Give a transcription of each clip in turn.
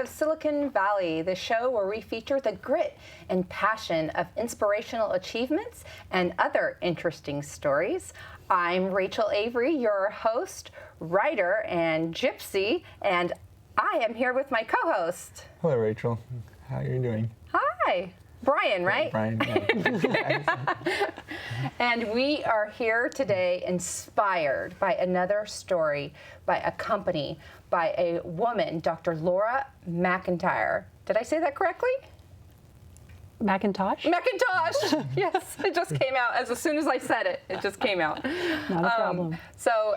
of Silicon Valley, the show where we feature the grit and passion of inspirational achievements and other interesting stories. I'm Rachel Avery, your host, writer, and gypsy, and I am here with my co-host. Hello, Rachel. How are you doing? Hi. Brian, right? Brian. Yeah. And we are here today inspired by another story by a company, by a woman, Dr. Laura MacIntosh. Did I say that correctly? MacIntosh? MacIntosh! Yes, it just came out. As soon as I said it, it just came out. Not a problem. So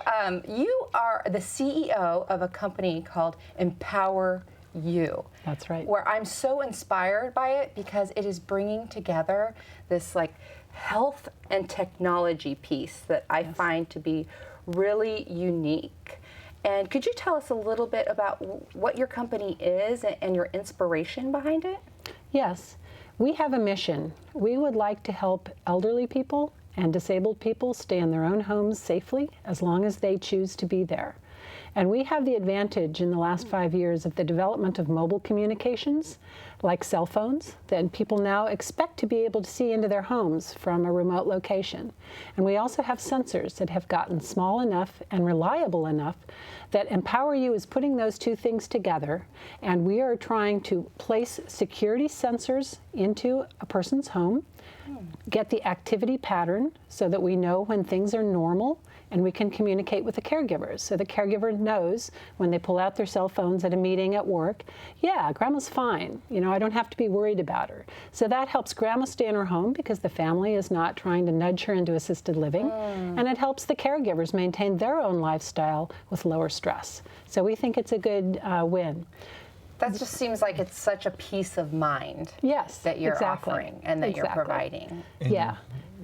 you are the CEO of a company called EmpowerYu. That's right. Where I'm so inspired by it because it is bringing together this like health and technology piece that I find to be really unique. And could you tell us a little bit about what your company is and your inspiration behind it? Yes. We have a mission. We would like to help elderly people and disabled people stay in their own homes safely as long as they choose to be there. And we have the advantage in the last 5 years of the development of mobile communications, like cell phones, that people now expect to be able to see into their homes from a remote location. And we also have sensors that have gotten small enough and reliable enough that EmpowerYu is putting those two things together, and we are trying to place security sensors into a person's home, get the activity pattern so that we know when things are normal, and we can communicate with the caregivers. So the caregiver knows when they pull out their cell phones at a meeting at work, yeah, grandma's fine. You know, I don't have to be worried about her. So that helps grandma stay in her home because the family is not trying to nudge her into assisted living. And it helps the caregivers maintain their own lifestyle with lower stress. So we think it's a good win. That just seems like it's such a peace of mind that you're offering and that you're providing. And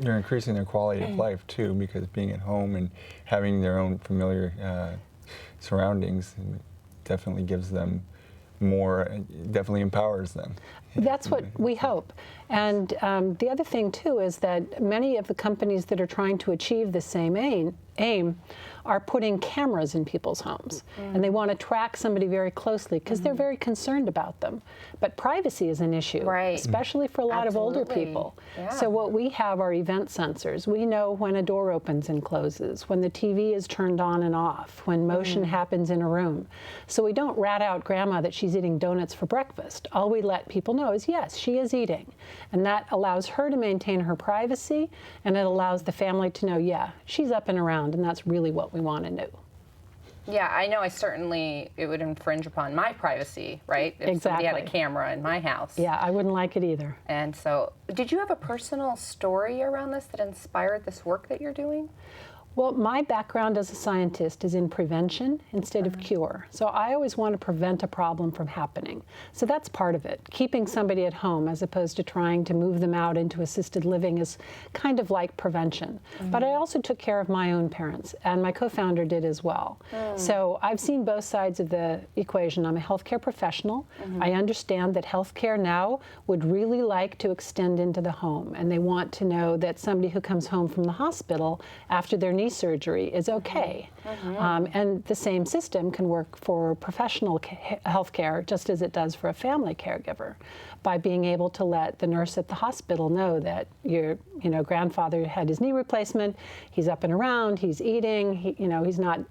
you're increasing their quality of life too, because being at home and having their own familiar surroundings definitely gives them more, definitely empowers them. That's what we hope. And the other thing too is that many of the companies that are trying to achieve the same aim are putting cameras in people's homes. And they want to track somebody very closely because they're very concerned about them. But privacy is an issue, especially for a lot of older people. So what we have are event sensors. We know when a door opens and closes, when the TV is turned on and off, when motion happens in a room. So we don't rat out grandma that she's eating donuts for breakfast. All we let people know is, yes, she is eating. And that allows her to maintain her privacy, and it allows the family to know, yeah, she's up and around, and that's really what we want to do. Yeah, I know it would infringe upon my privacy, right? If somebody had a camera in my house. Yeah, I wouldn't like it either. And so, did you have a personal story around this that inspired this work that you're doing? Well, my background as a scientist is in prevention instead of cure. So I always want to prevent a problem from happening. So that's part of it. Keeping somebody at home as opposed to trying to move them out into assisted living is kind of like prevention. But I also took care of my own parents, and my co-founder did as well. So I've seen both sides of the equation. I'm a healthcare professional. I understand that healthcare now would really like to extend into the home, and they want to know that somebody who comes home from the hospital after their knee surgery is okay. And the same system can work for professional health care just as it does for a family caregiver, by being able to let the nurse at the hospital know that your grandfather had his knee replacement, he's up and around, he's eating, he's not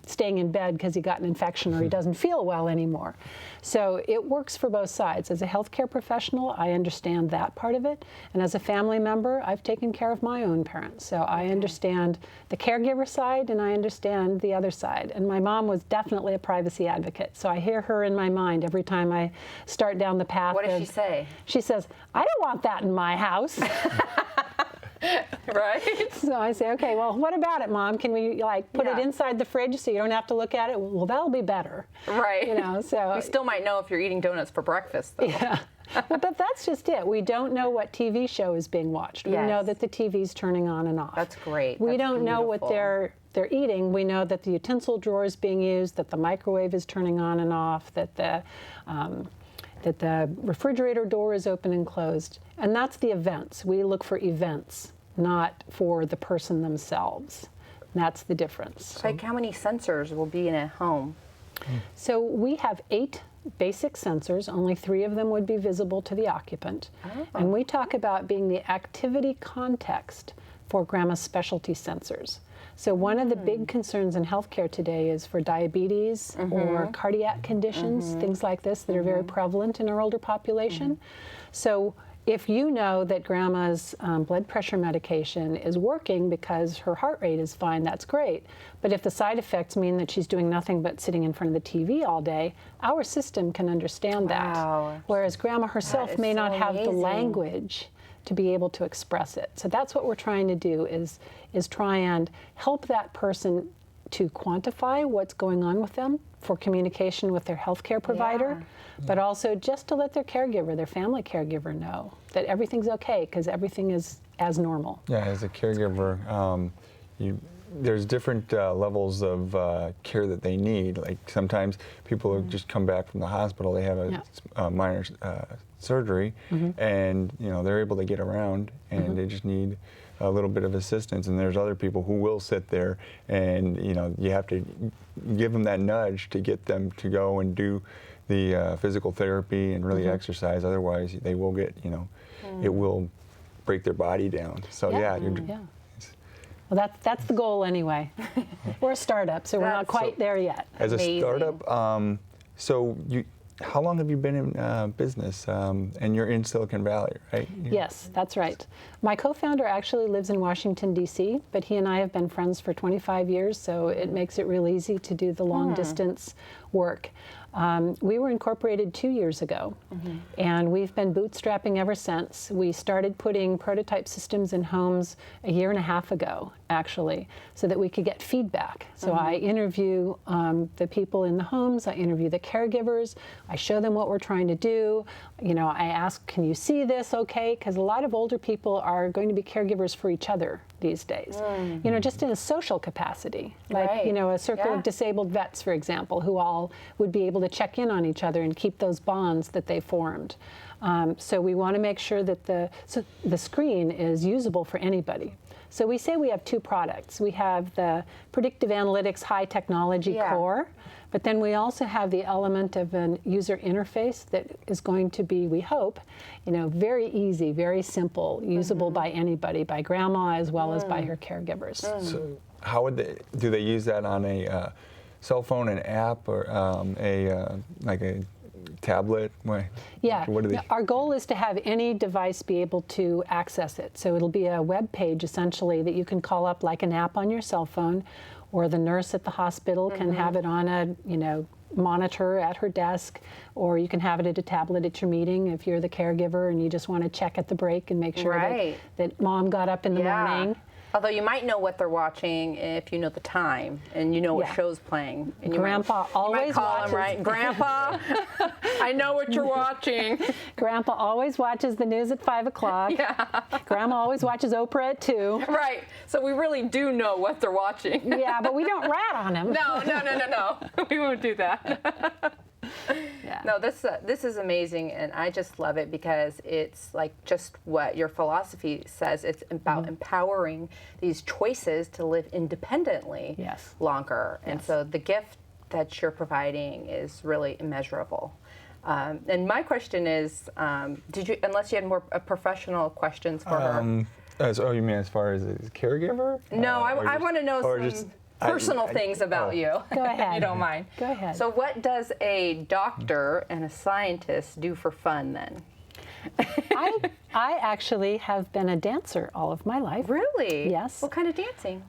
staying in bed because he got an infection or he doesn't feel well anymore. So it works for both sides. As a healthcare professional, I understand that part of it. And as a family member, I've taken care of my own parents. So I understand the caregiver side and I understand the other side. And my mom was definitely a privacy advocate. So I hear her in my mind every time I start down the path. What does she say? She says, I don't want that in my house. Right? So I say, okay, well, what about it, Mom? Can we put it inside the fridge so you don't have to look at it? Well, that'll be better. Right. So we still might know if you're eating donuts for breakfast, though. Yeah. But that's just it. We don't know what TV show is being watched. We know that the TV's turning on and off. That's great. We don't know what they're eating. We know that the utensil drawer is being used, that the microwave is turning on and off, that the refrigerator door is open and closed. And that's the events. We look for events, not for the person themselves. That's the difference. Like how many sensors will be in a home? So we have 8 basic sensors. Only 3 of them would be visible to the occupant. And we talk about being the activity context for Grandma's specialty sensors. So one of the big concerns in healthcare today is for diabetes or cardiac conditions, things like this that are very prevalent in our older population. So if you know that Grandma's blood pressure medication is working because her heart rate is fine, that's great. But if the side effects mean that she's doing nothing but sitting in front of the TV all day, our system can understand that. Whereas Grandma herself may not have the language to be able to express it. So that's what we're trying to do is try and help that person to quantify what's going on with them for communication with their healthcare provider, but also just to let their caregiver, their family caregiver, know that everything's okay because everything is as normal. Yeah, as a caregiver, there's different levels of care that they need. Like sometimes people have just come back from the hospital, they have a minor surgery, and they're able to get around, and they just need a little bit of assistance. And there's other people who will sit there, and you have to give them that nudge to get them to go and do the physical therapy and really exercise. Otherwise, they will get it will break their body down. So Well, that's the goal anyway. We're a startup, so we're not quite there yet. As a startup, how long have you been in business? And you're in Silicon Valley, right? Yes, that's right. My co-founder actually lives in Washington, D.C., but he and I have been friends for 25 years, so it makes it real easy to do the long distance work. We were incorporated 2 years ago, and we've been bootstrapping ever since. We started putting prototype systems in homes a year and a half ago, actually, so that we could get feedback. So I interview the people in the homes, I interview the caregivers, I show them what we're trying to do. I ask, can you see this okay? Because a lot of older people are going to be caregivers for each other these days. Just in a social capacity, like, a circle of disabled vets, for example, who all would be able to check in on each other and keep those bonds that they formed. So we want to make sure that the screen is usable for anybody. So we say we have 2 products. We have the predictive analytics high technology core, but then we also have the element of an user interface that is going to be, we hope, very easy, very simple, usable by anybody, by Grandma as well as by her caregivers. So how do they use that on a cell phone, an app, or like a tablet? What do they? Our goal is to have any device be able to access it. So it'll be a web page essentially that you can call up like an app on your cell phone, or the nurse at the hospital can have it on a monitor at her desk, or you can have it at a tablet at your meeting if you're the caregiver and you just want to check at the break and make sure that mom got up in the morning. Although you might know what they're watching if you know the time and you know what show's playing. And Grandpa always watches. Him, right? Grandpa, I know what you're watching. Grandpa always watches the news at 5 o'clock. Grandma always watches Oprah at 2. Right. So we really do know what they're watching. Yeah, but we don't rat on them. No. We won't do that. No, this is amazing, and I just love it because it's like just what your philosophy says. It's about empowering these choices to live independently longer. And so the gift that you're providing is really immeasurable. And my question is, unless you had more professional questions for her? You mean as far as a caregiver? No, I want to know some personal things about you. Go ahead. If you don't mind. Go ahead. So what does a doctor and a scientist do for fun then? I actually have been a dancer all of my life. Really? Yes. What kind of dancing?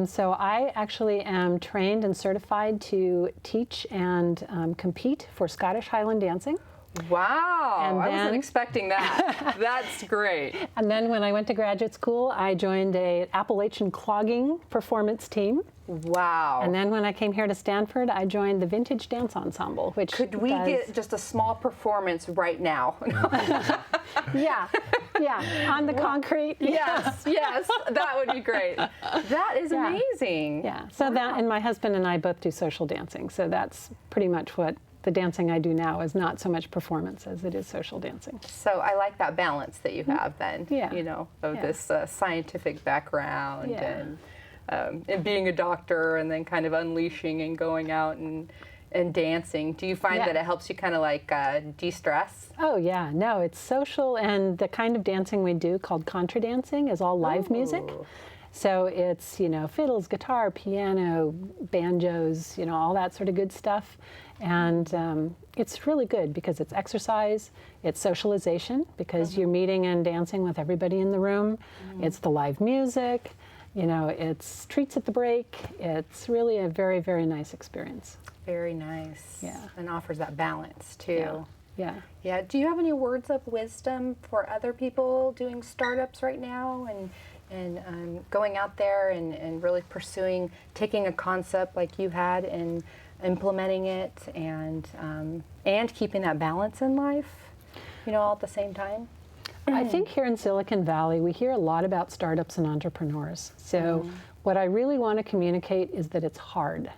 So I actually am trained and certified to teach and compete for Scottish Highland dancing. Wow, I wasn't expecting that. That's great. And then when I went to graduate school, I joined an Appalachian clogging performance team. Wow. And then when I came here to Stanford, I joined the Vintage Dance Ensemble, which Could we get just a small performance right now? Yeah, on the concrete. Yes, that would be great. That is amazing. Yeah, so that, and my husband and I both do social dancing, so that's pretty much what the dancing I do now is, not so much performance as it is social dancing. So I like that balance that you have then, of this scientific background and being a doctor and then kind of unleashing and going out and, and dancing. Do you find that it helps you kind of like de-stress? Oh yeah, no, it's social, and the kind of dancing we do called contra dancing is all live music. So it's, you know, fiddles, guitar, piano, banjos, you know, all that sort of good stuff. And it's really good because it's exercise, it's socialization because you're meeting and dancing with everybody in the room. It's the live music, you know, it's treats at the break. It's really a very, very nice experience. Very nice. Yeah. And offers that balance too. Yeah. Yeah. Do you have any words of wisdom for other people doing startups right now and going out there and really pursuing, taking a concept like you had and implementing it and keeping that balance in life, you know, all at the same time? I think here in Silicon Valley, we hear a lot about startups and entrepreneurs. So what I really want to communicate is that it's hard,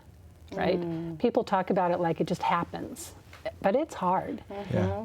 right? People talk about it like it just happens, but it's hard.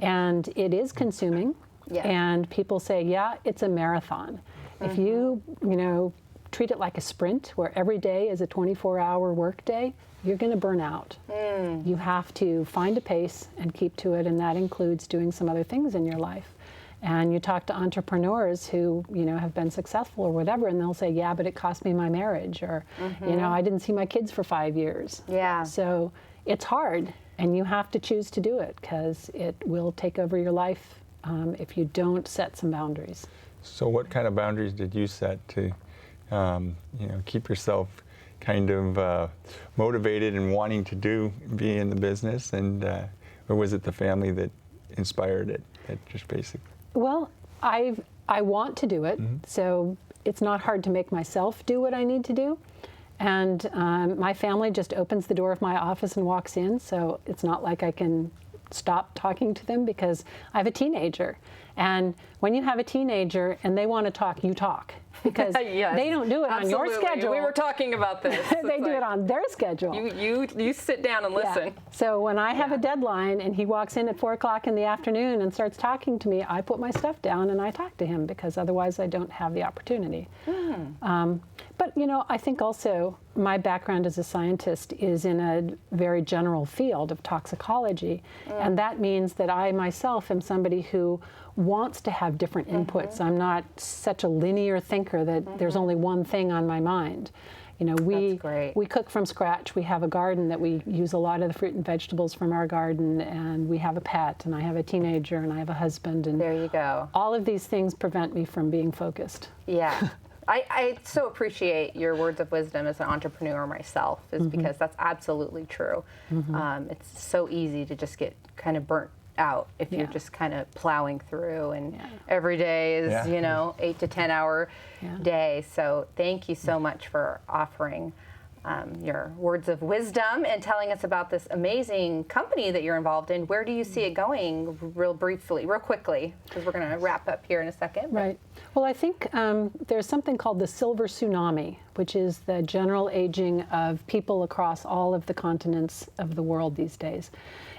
And it is consuming. And people say, yeah, it's a marathon. If you know, treat it like a sprint where every day is a 24-hour work day, you're going to burn out. You have to find a pace and keep to it, and that includes doing some other things in your life. And you talk to entrepreneurs who, you know, have been successful or whatever, and they'll say, yeah, but it cost me my marriage, or, you know, I didn't see my kids for 5 years. So it's hard, and you have to choose to do it because it will take over your life if you don't set some boundaries. So what kind of boundaries did you set to, you know, keep yourself kind of motivated and wanting to be in the business, and or was it the family that inspired it? That just basically. Well, I want to do it, so it's not hard to make myself do what I need to do. And my family just opens the door of my office and walks in, so it's not like I can stop talking to them because I have a teenager. And when you have a teenager and they want to talk, you talk. Because they don't do it on your schedule. We were talking about this. They do it on their schedule. You sit down and listen. So when I have a deadline and he walks in at 4 o'clock in the afternoon and starts talking to me, I put my stuff down and I talk to him because otherwise I don't have the opportunity. But you know, I think also my background as a scientist is in a very general field of toxicology, and that means that I myself am somebody who wants to have different inputs. I'm not such a linear thinker that there's only one thing on my mind. You know, we cook from scratch. We have a garden that we use a lot of the fruit and vegetables from our garden, and we have a pet, and I have a teenager, and I have a husband, and there you go. All of these things prevent me from being focused. Yeah. I so appreciate your words of wisdom as an entrepreneur myself, is because that's absolutely true. It's so easy to just get kind of burnt out if you're just kind of plowing through, and every day is, you know, 8 to 10 hour day. So thank you so much for offering your words of wisdom and telling us about this amazing company that you're involved in. Where do you see it going, real quickly, because we're going to wrap up here in a second. Right. Well, I think there's something called the silver tsunami, which is the general aging of people across all of the continents of the world these days.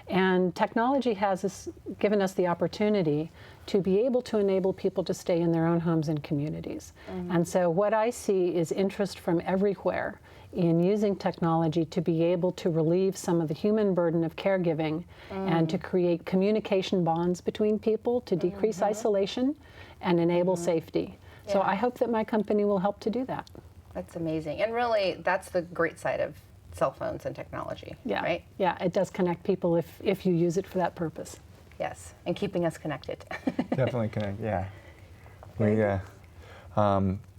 And technology has given us the opportunity to be able to enable people to stay in their own homes and communities. And so what I see is interest from everywhere in using technology to be able to relieve some of the human burden of caregiving and to create communication bonds between people, to decrease isolation and enable safety. So I hope that my company will help to do that. That's amazing. And really, that's the great side of cell phones and technology, right? Yeah, it does connect people if you use it for that purpose. Yes, and keeping us connected. Definitely connect, yeah. We,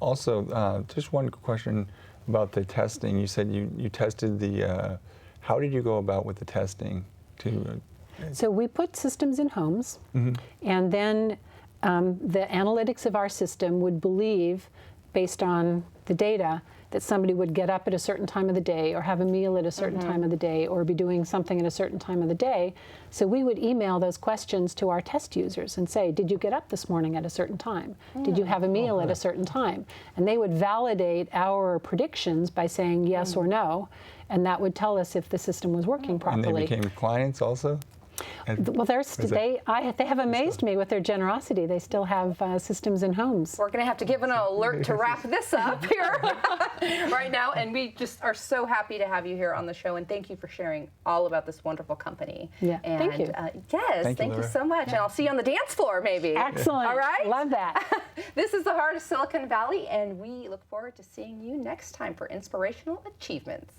also, just one question about the testing. You said you tested the, how did you go about with the testing? So we put systems in homes, and then the analytics of our system would believe, based on the data, that somebody would get up at a certain time of the day or have a meal at a certain time of the day or be doing something at a certain time of the day. So we would email those questions to our test users and say, did you get up this morning at a certain time? Did you have a meal at a certain time? And they would validate our predictions by saying yes or no, and that would tell us if the system was working properly. And they became clients also? Well, they have amazed me with their generosity. They still have systems in homes. We're going to have to give an alert to wrap this up here right now. And we just are so happy to have you here on the show. And thank you for sharing all about this wonderful company. Yeah, and, thank you. Yes, thank you so much. And I'll see you on the dance floor, maybe. Excellent. All right? Love that. This is the heart of Silicon Valley, and we look forward to seeing you next time for Inspirational Achievements.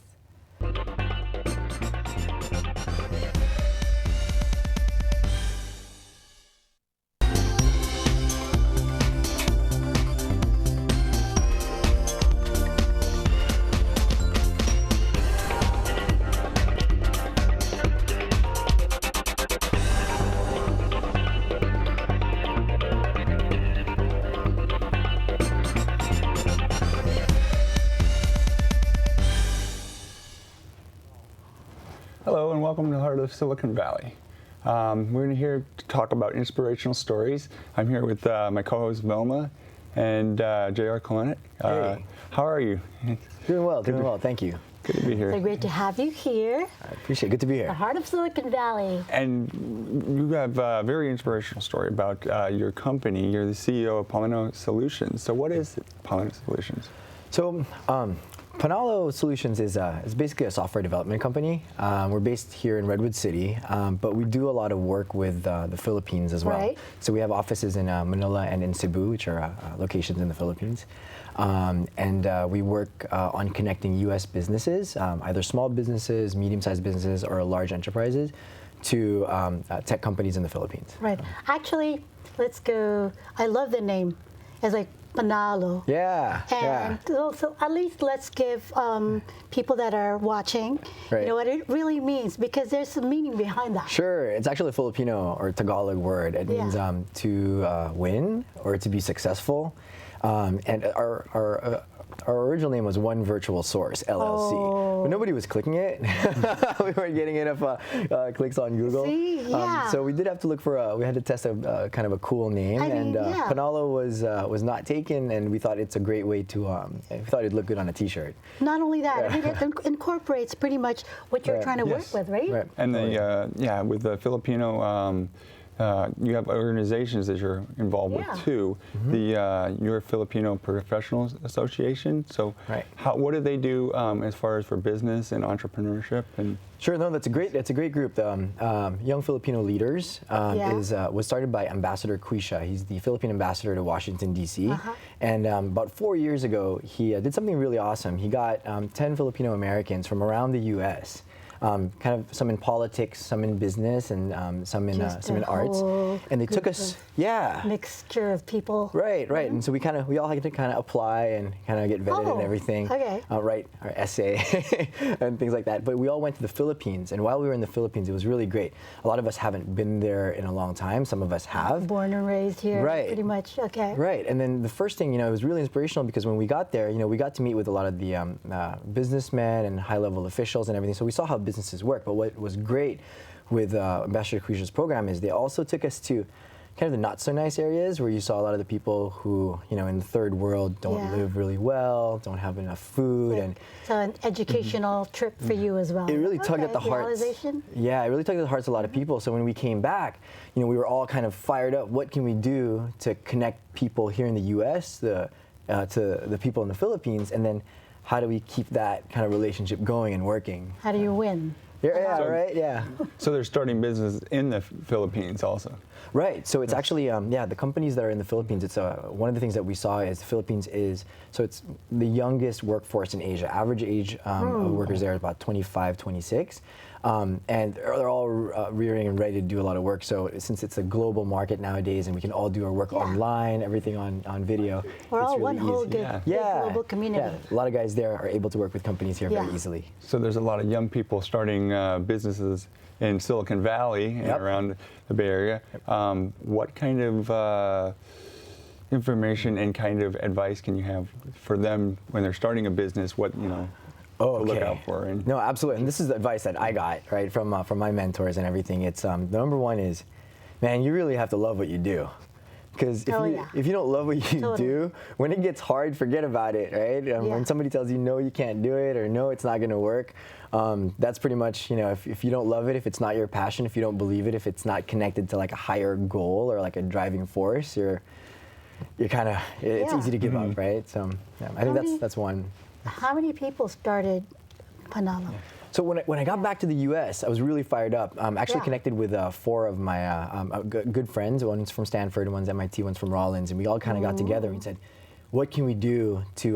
Hello and welcome to the heart of Silicon Valley. We're here to talk about inspirational stories. I'm here with my co-host Velma and JR Calanoc. Hey. How are you? Doing well, thank you. Good to be here. So great to have you here, I appreciate it. Good to be the here. heart of Silicon Valley. And you have a very inspirational story about your company. You're the CEO of Panalo Solutions. So what is Panalo Solutions? So, Panalo Solutions is basically a software development company. We're based here in Redwood City, but we do a lot of work with the Philippines as well. Right. So we have offices in Manila and in Cebu, which are locations in the Philippines. And we work on connecting U.S. businesses, either small businesses, medium-sized businesses, or large enterprises, to tech companies in the Philippines. Right. Actually, let's go. I love the name. It's like Panalo. Yeah. And also, at least let's give people that are watching, Right. you know what it really means, because there's some meaning behind that. Sure, it's actually a Filipino or Tagalog word. It Yeah. means to win or to be successful. And our original name was One Virtual Source, LLC. But nobody was clicking it. We weren't getting enough clicks on Google. See, yeah. So we did have to look for we had to test a kind of a cool name. I mean, and yeah. Panalo was not taken, and we thought it's a great way to, we thought it'd look good on a t-shirt. Not only that, I mean, it incorporates pretty much what you're Right. trying to Yes. work with, right? Right. And with the Filipino, you have organizations that you're involved Yeah. with too. Your Filipino Professionals Association. So, Right. what do they do as far as for business and entrepreneurship? And Sure, no, that's a great group. The Young Filipino Leaders was started by Ambassador Quisha. He's the Philippine ambassador to Washington, D.C. And about 4 years ago, he did something really awesome. He got 10 Filipino Americans from around the U.S., kind of some in politics, some in business, and some in Just some in a arts. whole And they took group us, of mixture of people. Right. And so we all had to kind of apply and kind of get vetted and Oh, everything. okay. Write our essay and things like that. But we all went to the Philippines, and while we were in the Philippines, it was really great. A lot of us haven't been there in a long time. Some of us have. Born and raised here, Right. pretty much. Okay. Right, and then the first thing, it was really inspirational because when we got there, we got to meet with a lot of the businessmen and high-level officials and everything. So we saw how businesses work. But what was great with Ambassador Quisha's program is they also took us to kind of the not so nice areas where you saw a lot of the people who, in the third world don't Yeah. live really well, don't have enough food, and So an educational trip for you as well. it really tugged at the hearts. Realization? Yeah, it really tugged at the hearts of a lot of people. So when we came back, we were all kind of fired up. What can we do to connect people here in the U.S. To the people in the Philippines, and then how do we keep that kind of relationship going and working? How do you win? Yeah, So- right. Yeah. so they're starting business in the Philippines also. Right. So it's actually, the companies that are in the Philippines, it's one of the things that we saw is the Philippines it's the youngest workforce in Asia. Average age of workers there is about 25, 26. And they're all rearing and ready to do a lot of work. So since it's a global market nowadays and we can all do our work online, everything on video, We're it's all really one whole easy. good global community. Yeah. A lot of guys there are able to work with companies here very Yeah. easily. So there's a lot of young people starting businesses in Silicon Valley and Yep. around the Bay Area. What kind of information and kind of advice can you have for them when they're starting a business? What to look out for? And No, absolutely. And this is the advice that I got right from my mentors and everything. It's the number one is, man, you really have to love what you do, Because yeah. if you don't love what you Totally. do, when it gets hard, forget about it, right? Yeah. When somebody tells you no, you can't do it, or no, it's not going to work, that's pretty much, if you don't love it, if it's not your passion, if you don't believe it, if it's not connected to like a higher goal or like a driving force, you're kind of, it's Yeah. easy to give up, right? So yeah, I think that's one. How many people started Panalo? So when I got back to the U.S., I was really fired up. I'm actually Yeah. connected with 4 of my good friends. One's from Stanford, one's MIT, one's from Rollins, and we all kind of got together and said, what can we do to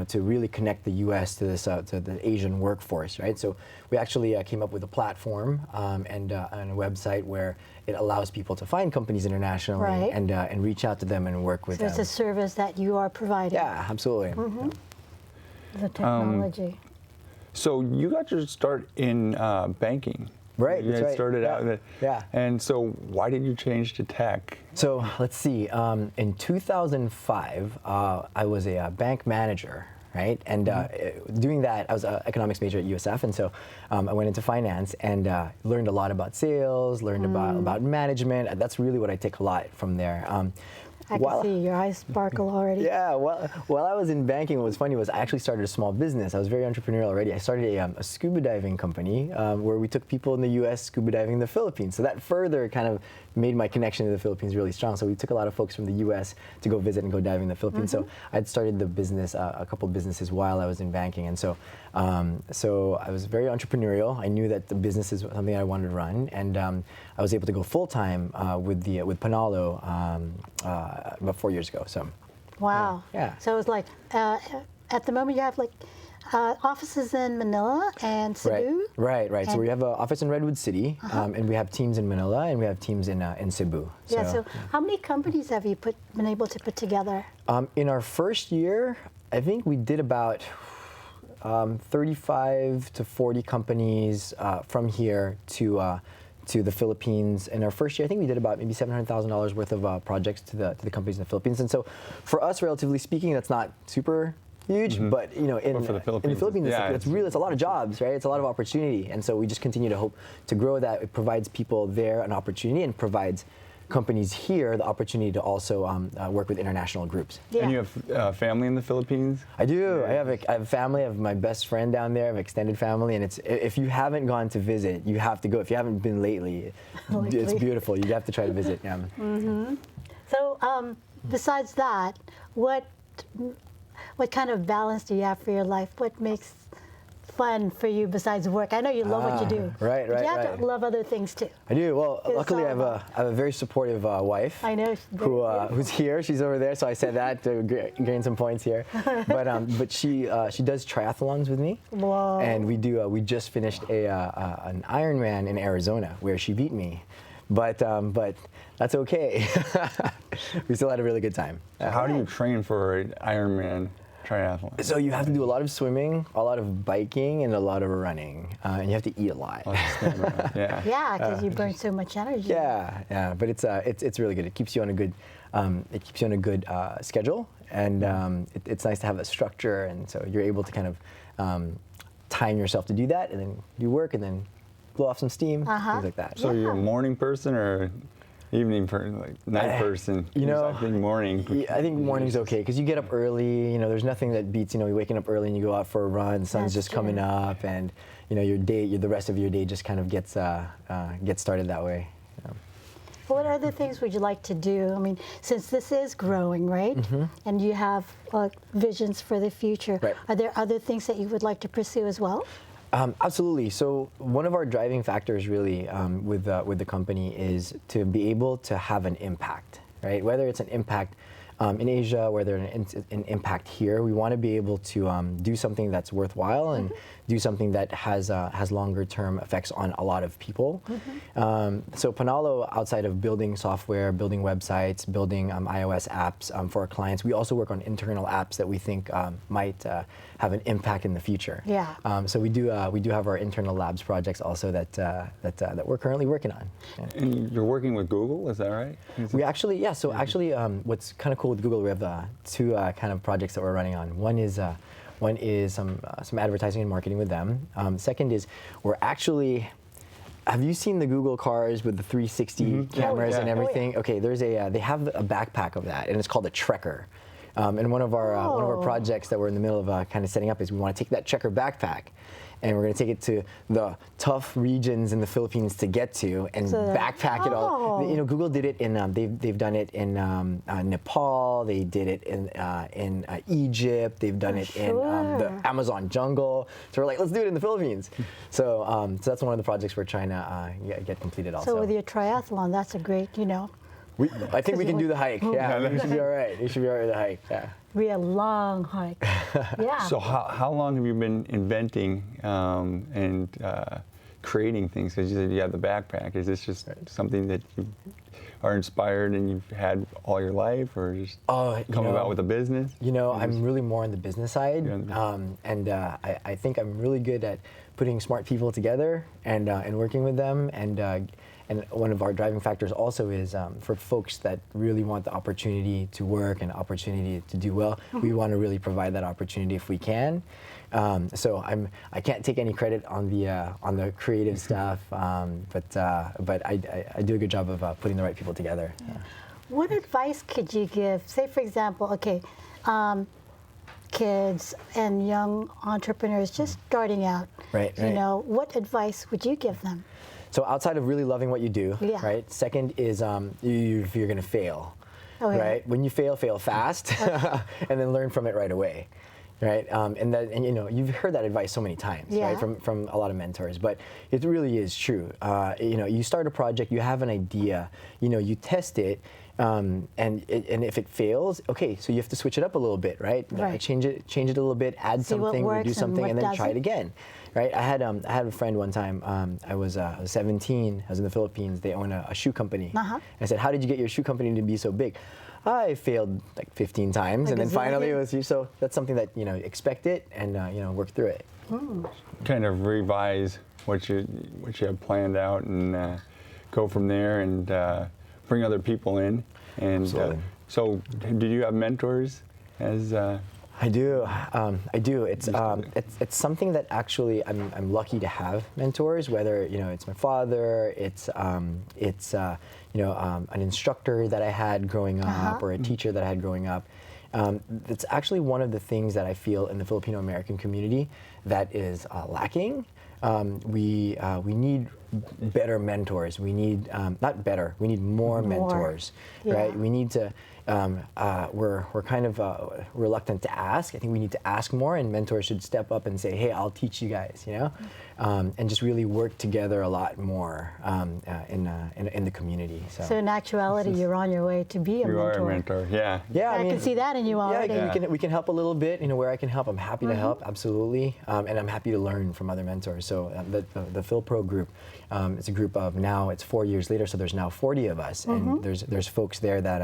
to really connect the U.S. to this to the Asian workforce, right? So we actually came up with a platform and a website where it allows people to find companies internationally Right. and reach out to them and work with So it's them. a service that you are providing. Yeah, absolutely. The technology. So you got your start in banking. Right, You that's guys right. started out in it. Yeah. And so why did you change to tech? So let's see. In 2005, I was a bank manager, right? And doing that, I was an economics major at USF, and so I went into finance and learned a lot about sales, learned about management. That's really what I take a lot from there. I can see your eyes sparkle already. Yeah, well, while I was in banking, what was funny was I actually started a small business. I was very entrepreneurial already. I started a scuba diving company where we took people in the U.S. scuba diving in the Philippines. So that further kind of made my connection to the Philippines really strong. So we took a lot of folks from the U.S. to go visit and go diving in the Philippines. So I'd started the business, a couple of businesses while I was in banking. And so I was very entrepreneurial. I knew that the business is something I wanted to run. And I was able to go full-time with Panalo about 4 years ago. So, Wow. Yeah. So it's like, at the moment you have like offices in Manila and Cebu? Right. So And- we have an office in Redwood City, and we have teams in Manila, and we have teams in Cebu. Yeah, so how many companies have you been able to put together? In our first year, I think we did about 35 to 40 companies from here to the Philippines. In our first year, I think we did about maybe $700,000 worth of projects to the companies in the Philippines. And so, for us, relatively speaking, that's not super huge, but in for the Philippines, it's real. It's a lot of jobs, right? It's a lot of opportunity, and so we just continue to hope to grow that. It provides people there an opportunity, and provides companies here the opportunity to also work with international groups. Yeah. And you have family in the Philippines? I do. I have family. I have my best friend down there. I have extended family, and if you haven't gone to visit, you have to go. If you haven't been lately, it's beautiful. You have to try to visit. Yeah. So besides that, what kind of balance do you have for your life? What makes fun for you besides work? I know you love what you do. Right. But you have to love other things too. I do. Well, It's luckily all I have a very supportive wife. I know. Who's here? She's over there. So I said that to gain some points here. But she does triathlons with me. Whoa. And we just finished an Ironman in Arizona where she beat me. But that's okay. We still had a really good time. How do you train for an Ironman triathlon? So you have to do a lot of swimming, a lot of biking, and a lot of running, and you have to eat a lot. Yeah. Yeah, because you burn so much energy. Yeah. But it's really good. It keeps you on a good schedule, and it's nice to have a structure, and so you're able to kind of time yourself to do that, and then do work, and then blow off some steam, things like that. So you're a morning person or evening person, like night person? I think morning. I think morning's okay because you get up early. There's nothing that beats you waking up early and you go out for a run. The sun's That's just coming true. up, and the rest of your day just kind of gets started that way. What other things would you like to do? I mean, since this is growing, right? And you have visions for the future. Right. Are there other things that you would like to pursue as well? Absolutely. So one of our driving factors, really, with the company is to be able to have an impact, right? Whether it's an impact in Asia, whether an impact here, we want to be able to do something that's worthwhile and do something that has longer-term effects on a lot of people. So Panalo, outside of building software, building websites, building iOS apps for our clients, we also work on internal apps that we think might have an impact in the future. Yeah. So we do have our internal labs projects also that we're currently working on. Yeah. And you're working with Google, is that right? We actually, yeah. So actually, what's kind of cool with Google, we have two kind of projects that we're running on. One is some advertising and marketing with them. Second is we're actually have you seen the Google cars with the 360 cameras and Yeah. everything? Okay, there's they have a backpack of that, and it's called a Trekker. And one of our projects that we're in the middle of kind of setting up is we want to take that Trekker backpack, and we're going to take it to the tough regions in the Philippines to get to, and backpack it all. You know, Google did it in they've done it in Nepal. They did it in Egypt. They've done it in the Amazon jungle. So we're like, let's do it in the Philippines. So that's one of the projects we're trying to get completed also. So with your triathlon, that's a great, you know. I think we can do the hike. Yeah, we should be all right. We should be all right with the hike. Yeah. Be a long hike. Yeah. So how long have you been inventing and creating things? Because you said you have the backpack. Is this just something that you are inspired and you've had all your life, or just come about with a business? You know, I'm really more on the business side, and I think I'm really good at putting smart people together and working with them. And one of our driving factors also is for folks that really want the opportunity to work and opportunity to do well, we want to really provide that opportunity if we can. So I can't take any credit on the creative stuff, but I do a good job of putting the right people together. Yeah. What advice could you give? Say, for example, okay, kids and young entrepreneurs just starting out. Right. You know, what advice would you give them? So outside of really loving what you do, right? Second is you're going to fail, right? When you fail fast, and then learn from it right away, right? And you know, you've heard that advice so many times, right? From a lot of mentors, but it really is true. You know, you start a project, you have an idea, you know, you test it. And if it fails, okay, so you have to switch it up a little bit, right? Change it a little bit, add something, or do something, and then try it again, right? I had a friend one time. I was 17. I was in the Philippines. They own a shoe company. I said, "How did you get your shoe company to be so big?" I failed like 15 times, and then finally it was you. So that's something that, you know, expect it and you know, work through it. Kind of revise what you have planned out and go from there and. Bring other people in, and so do you have mentors? As I do. It's something that actually I'm lucky to have mentors. Whether, you know, it's my father, it's you know, an instructor that I had growing up, or a teacher that I had growing up. It's actually one of the things that I feel in the Filipino American community that is lacking. We need better mentors. We need not better. We need more mentors, right? We need to. We're kind of reluctant to ask. I think we need to ask more, and mentors should step up and say, "Hey, I'll teach you guys," you know, and just really work together a lot more in the community. So in actuality, you're on your way to be a mentor. You are a mentor, yeah. Yeah, I can see that in you already. Yeah, we can help a little bit. You know, where I can help, I'm happy to help, absolutely, and I'm happy to learn from other mentors. So the PhilPro group, it's a group of, now it's 4 years later, so there's now 40 of us, and there's folks there that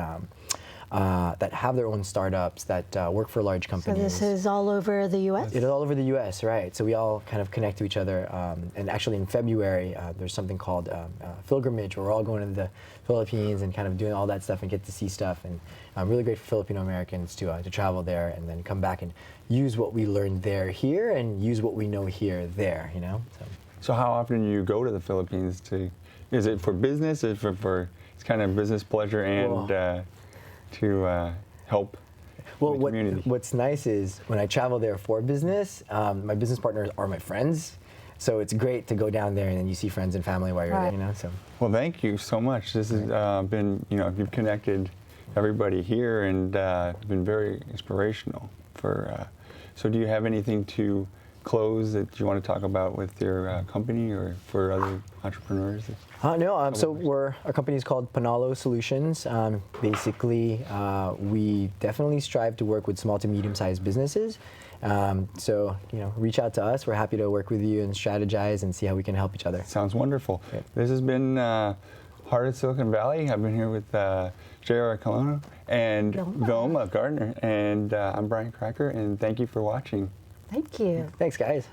have their own startups, that work for large companies. So this is all over the U.S.? It is all over the U.S., right. So we all kind of connect to each other. And actually in February, there's something called Pilgrimage, where we're all going to the Philippines and kind of doing all that stuff and get to see stuff. And really great for Filipino Americans to travel there and then come back and use what we learned there here and use what we know here there, you know? So how often do you go to the Philippines is it for business? Is it for it's kind of business pleasure and to help the community? What's nice is when I travel there for business, my business partners are my friends. So it's great to go down there and then you see friends and family while you're there, you know. So. Well, thank you so much. This has been, you know, you've connected everybody here and been very inspirational. So do you have anything to close that you want to talk about with your company or for other entrepreneurs? No, so our company is called Panalo Solutions. Basically, we definitely strive to work with small to medium-sized businesses. So, you know, reach out to us. We're happy to work with you and strategize and see how we can help each other. Sounds wonderful. Yeah. This has been Heart of Silicon Valley. I've been here with JR Calanoc and Vilma Gardner, and I'm Brian Cracker, and thank you for watching. Thank you. Thanks, guys.